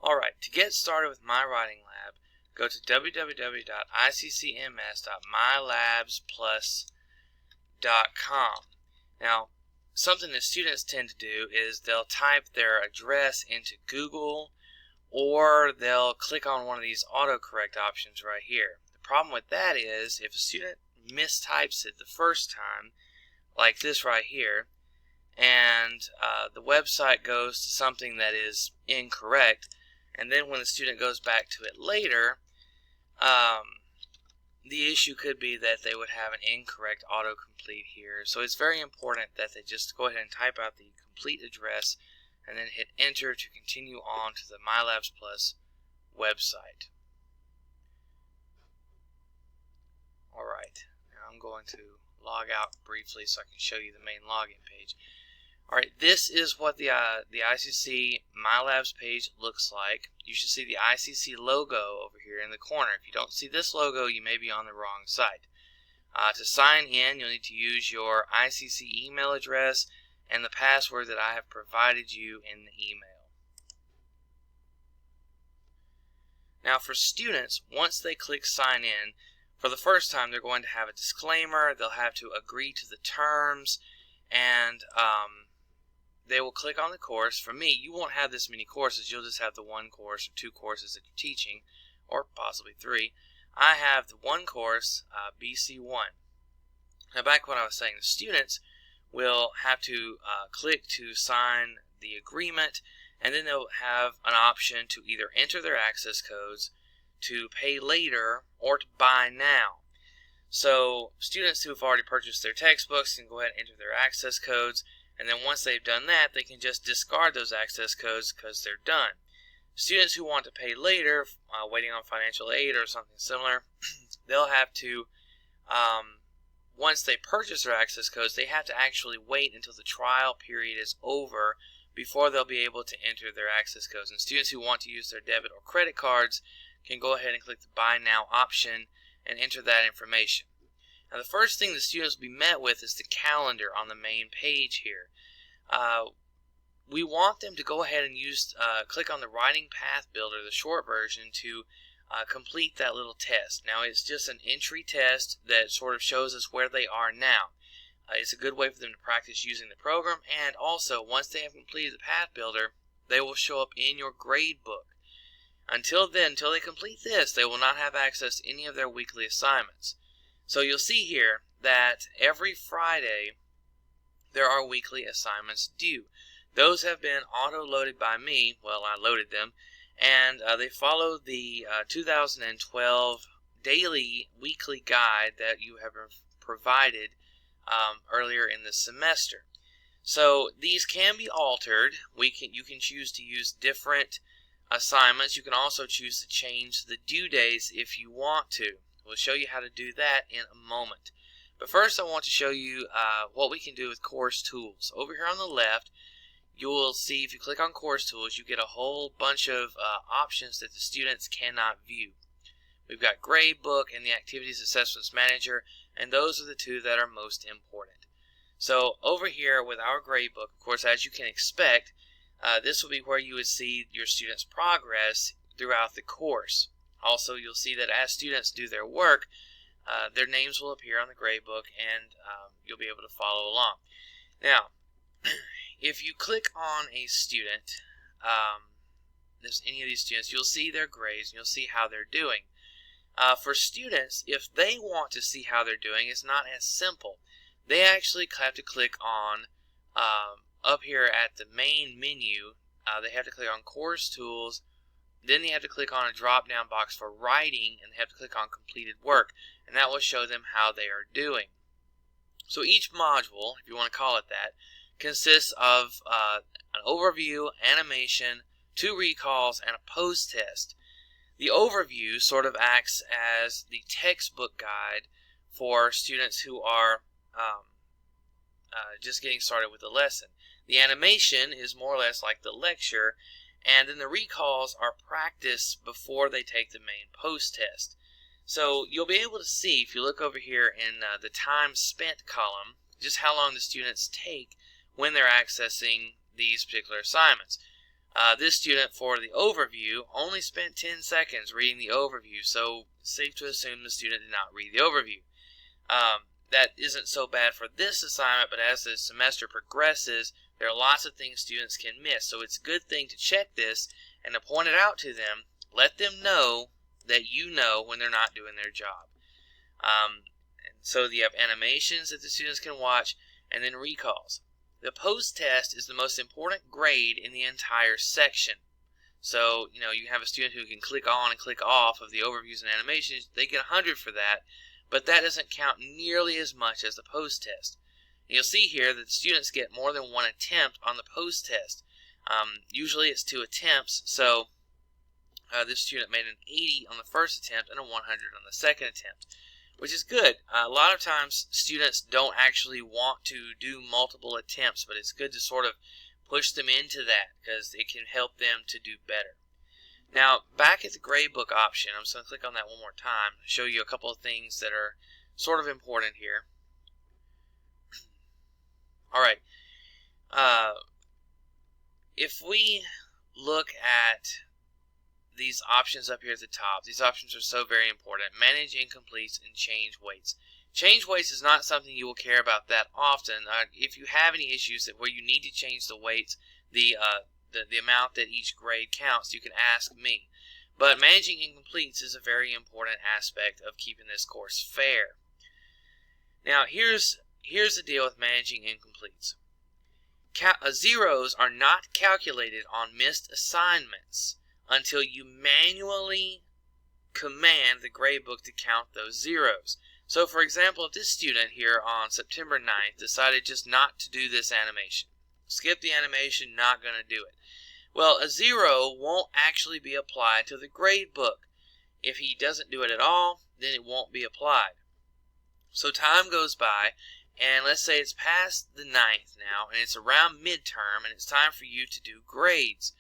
Alright, to get started with My Writing Lab, go to www.iccms.mylabsplus.com. Now, something that students tend to do is they'll type their address into Google, or they'll click on one of these autocorrect options right here. The problem with that is if a student mistypes it the first time, like this right here, and the website goes to something that is incorrect, and then when the student goes back to it later, the issue could be that they would have an incorrect autocomplete here. So it's very important that they just go ahead and type out the complete address and then hit enter to continue on to the MyLabs Plus website. Alright, now I'm going to log out briefly so I can show you the main login page. Alright, this is what the ICC MyLabs page looks like. You should see the ICC logo over here in the corner. If you don't see this logo, you may be on the wrong site. To sign in, you'll need to use your ICC email address and the password that I have provided you in the email. Now for students, once they click sign in, for the first time they're going to have a disclaimer, they'll have to agree to the terms, and they will click on the course. For me, you won't have this many courses, you'll just have the one course or two courses that you're teaching, or possibly three. I have the one course, BC1. Now back to what I was saying, the students will have to click to sign the agreement, and then they'll have an option to either enter their access codes, to pay later, or to buy now. So students who have already purchased their textbooks can go ahead and enter their access codes, and then once they've done that, they can just discard those access codes because they're done. Students who want to pay later, waiting on financial aid or something similar, they'll have to, once they purchase their access codes, they have to actually wait until the trial period is over before they'll be able to enter their access codes. And students who want to use their debit or credit cards can go ahead and click the Buy Now option and enter that information. Now the first thing the students will be met with is the calendar on the main page here. We want them to go ahead and click on the Writing Path Builder, the short version, to complete that little test. Now it's just an entry test that sort of shows us where they are now. It's a good way for them to practice using the program, and also once they have completed the Path Builder, they will show up in your grade book. Until then, until they complete this, they will not have access to any of their weekly assignments. So you'll see here that every Friday there are weekly assignments due. Those have been auto-loaded by me. Well, I loaded them, and they follow the 2012 daily weekly guide that you have provided earlier in the semester. So these can be altered. You can choose to use different assignments. You can also choose to change the due days if you want to. We'll show you how to do that in a moment. But first I want to show you what we can do with Course Tools. Over here on the left, you will see if you click on Course Tools, you get a whole bunch of options that the students cannot view. We've got Gradebook and the Activities Assessments Manager, and those are the two that are most important. So over here with our Gradebook, of course, as you can expect, this will be where you would see your students' progress throughout the course. Also, you'll see that as students do their work, their names will appear on the gradebook, and you'll be able to follow along. Now, if you click on a student, there's any of these students, you'll see their grades, and you'll see how they're doing. For students, if they want to see how they're doing, it's not as simple. They actually have to click on, up here at the main menu, they have to click on Course Tools. Then they have to click on a drop-down box for writing, and they have to click on completed work, and that will show them how they are doing. So each module, if you want to call it that, consists of an overview, animation, 2 recalls, and a post-test. The overview sort of acts as the textbook guide for students who are just getting started with the lesson. The animation is more or less like the lecture, and then the recalls are practice before they take the main post-test. So you'll be able to see, if you look over here in the time spent column, just how long the students take when they're accessing these particular assignments. This student, for the overview, only spent 10 seconds reading the overview, so safe to assume the student did not read the overview. That isn't so bad for this assignment, but as the semester progresses, there are lots of things students can miss. So it's a good thing to check this and to point it out to them. Let them know that you know when they're not doing their job. And so you have animations that the students can watch, and then recalls. The post-test is the most important grade in the entire section. So, you have a student who can click on and click off of the overviews and animations. They get 100 for that, but that doesn't count nearly as much as the post-test. You'll see here that the students get more than one attempt on the post-test. Usually it's 2 attempts, so this student made an 80 on the first attempt and a 100 on the second attempt, which is good. A lot of times students don't actually want to do multiple attempts, but it's good to sort of push them into that because it can help them to do better. Now, back at the gradebook option, I'm just going to click on that one more time to show you a couple of things that are sort of important here. Alright, if we look at these options up here at the top, these options are so very important. Manage incompletes and change weights. Change weights is not something you will care about that often. If you have any issues where you need to change the weights, the amount that each grade counts, you can ask me. But managing incompletes is a very important aspect of keeping this course fair. Now, here's the deal with managing incompletes. Zeros are not calculated on missed assignments until you manually command the gradebook to count those zeros. So, for example, if this student here on September 9th decided just not to do this animation, skip the animation, not going to do it. Well, a 0 won't actually be applied to the gradebook. If he doesn't do it at all, then it won't be applied. So time goes by, and let's say it's past the 9th now, and it's around midterm, and it's time for you to do grades.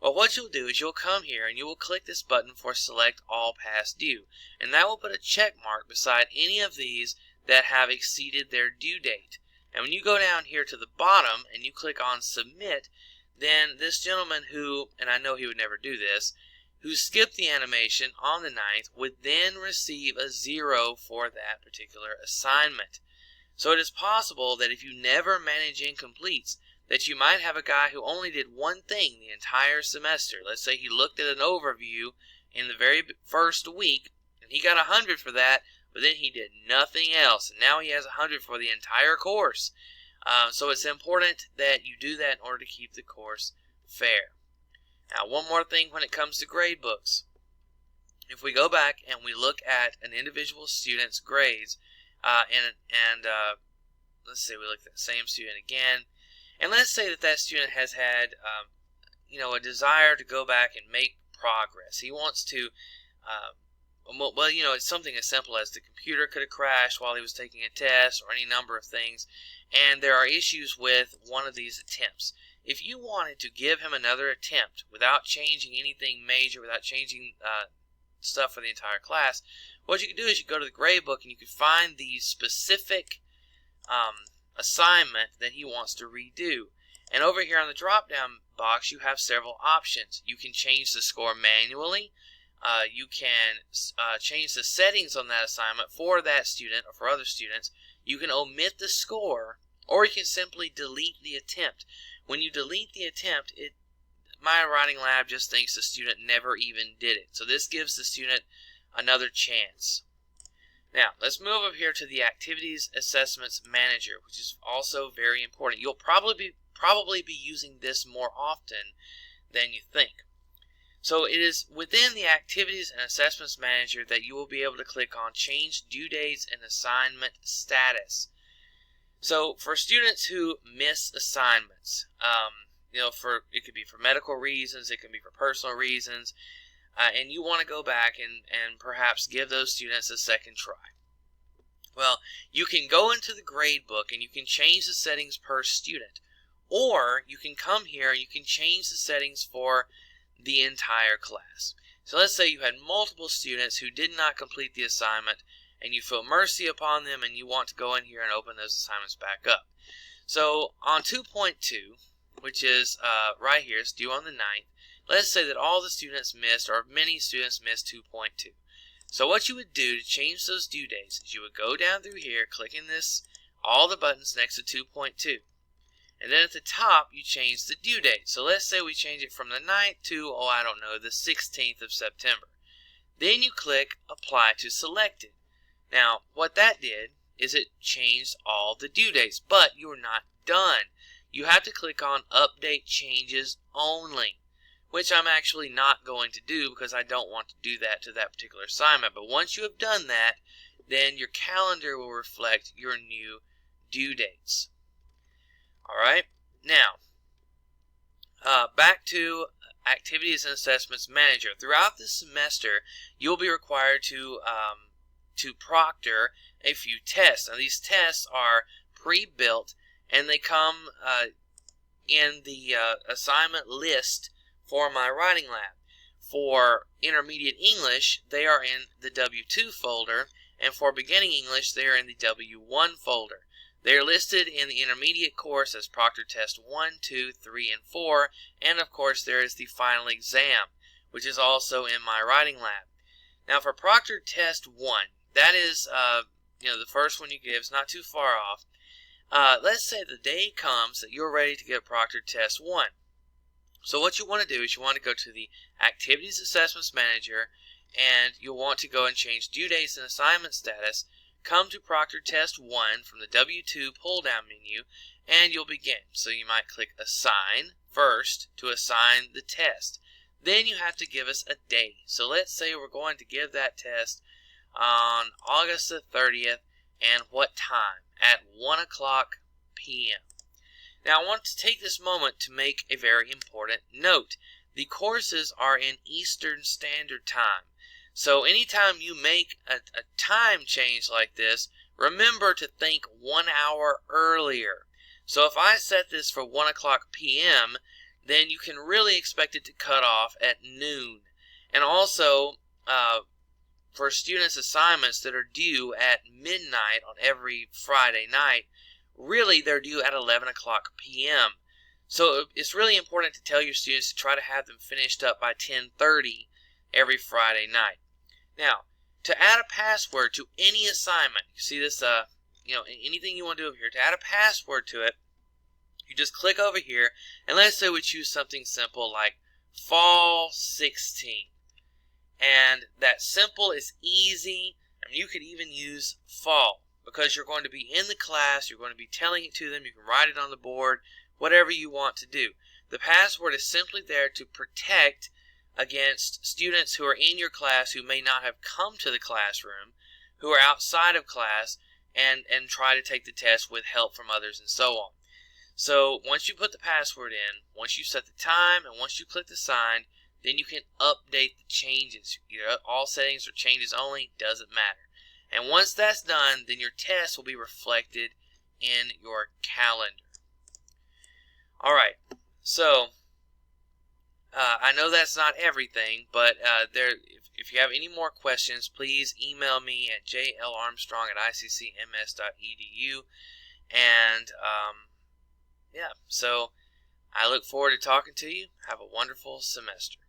Well, what you'll do is you'll come here and you will click this button for Select All Past Due, and that will put a check mark beside any of these that have exceeded their due date. And when you go down here to the bottom and you click on Submit, then this gentleman who, and I know he would never do this, who skipped the animation on the 9th would then receive a 0 for that particular assignment. So it is possible that if you never manage incompletes, that you might have a guy who only did one thing the entire semester. Let's say he looked at an overview in the very first week, and he got 100 for that, but then he did nothing else, and now he has 100 for the entire course. So it's important that you do that in order to keep the course fair. Now, one more thing when it comes to grade books. If we go back and we look at an individual student's grades, let's say we look at the same student again, and let's say that student has had, a desire to go back and make progress. He wants to, it's something as simple as the computer could have crashed while he was taking a test, or any number of things, and there are issues with one of these attempts. If you wanted to give him another attempt without changing anything major, without changing stuff for the entire class, what you can do is you go to the gradebook and you can find the specific assignment that he wants to redo. And over here on the drop down box you have several options. You can change the score manually. You can change the settings on that assignment for that student or for other students. You can omit the score, or you can simply delete the attempt. When you delete the attempt, my writing lab just thinks the student never even did it. So this gives the student another chance. Now, let's move up here to the Activities Assessments Manager, which is also very important. You'll probably be using this more often than you think. So it is within the Activities and Assessments Manager that you will be able to click on Change Due Dates and Assignment Status. So for students who miss assignments, it could be for medical reasons, it can be for personal reasons, and you want to go back and perhaps give those students a second try. Well, you can go into the grade book and you can change the settings per student, or you can come here and you can change the settings for the entire class. So let's say you had multiple students who did not complete the assignment, and you feel mercy upon them and you want to go in here and open those assignments back up. So on 2.2, which is right here. It's due on the 9th. Let's say that all the students missed, or many students missed 2.2. So what you would do to change those due dates is you would go down through here, clicking all the buttons next to 2.2. And then at the top, you change the due date. So let's say we change it from the 9th to, I don't know, the 16th of September. Then you click Apply to Selected. Now, what that did is it changed all the due dates, but you're not done. You have to click on Update Changes Only, which I'm actually not going to do because I don't want to do that to that particular assignment. But once you have done that, then your calendar will reflect your new due dates. Alright, now, back to Activities and Assessments Manager. Throughout the semester, you'll be required to proctor a few tests. Now, these tests are pre-built, and they come in the assignment list for my writing lab. For Intermediate English, they are in the W2 folder, and for Beginning English, they are in the W1 folder. They are listed in the intermediate course as Proctor Test 1, 2, 3, and 4, and of course there is the final exam, which is also in my writing lab. Now for Proctor Test 1, that is the first one you give. It's not too far off. Let's say the day comes that you're ready to give Proctor Test 1. So what you want to do is you want to go to the Activities Assessments Manager, and you'll want to go and change due dates and assignment status. Come to Proctor Test 1 from the W2 pull-down menu, and you'll begin. So you might click Assign first to assign the test. Then you have to give us a date. So let's say we're going to give that test on August the 30th, and what time? At 1 o'clock p.m. Now I want to take this moment to make a very important note. The courses are in Eastern Standard Time. So anytime you make a time change like this, remember to think 1 hour earlier. So if I set this for 1 o'clock p.m., then you can really expect it to cut off at noon. And also, for students' assignments that are due at midnight on every Friday night, really they're due at 11 o'clock p.m. So it's really important to tell your students to try to have them finished up by 10:30 every Friday night. Now, to add a password to any assignment, you see this, anything you want to do over here, to add a password to it, you just click over here, and let's say we choose something simple like Fall 16. And that simple is easy, and you could even use fall, because you're going to be in the class, you're going to be telling it to them, you can write it on the board, whatever you want to do. The password is simply there to protect against students who are in your class who may not have come to the classroom, who are outside of class, and try to take the test with help from others and so on. So once you put the password in, once you set the time, and once you click the sign, then you can update the changes. All settings or changes only, doesn't matter. And once that's done, then your test will be reflected in your calendar. Alright, so I know that's not everything, but if you have any more questions, please email me at jlarmstrong@iccms.edu. And so I look forward to talking to you. Have a wonderful semester.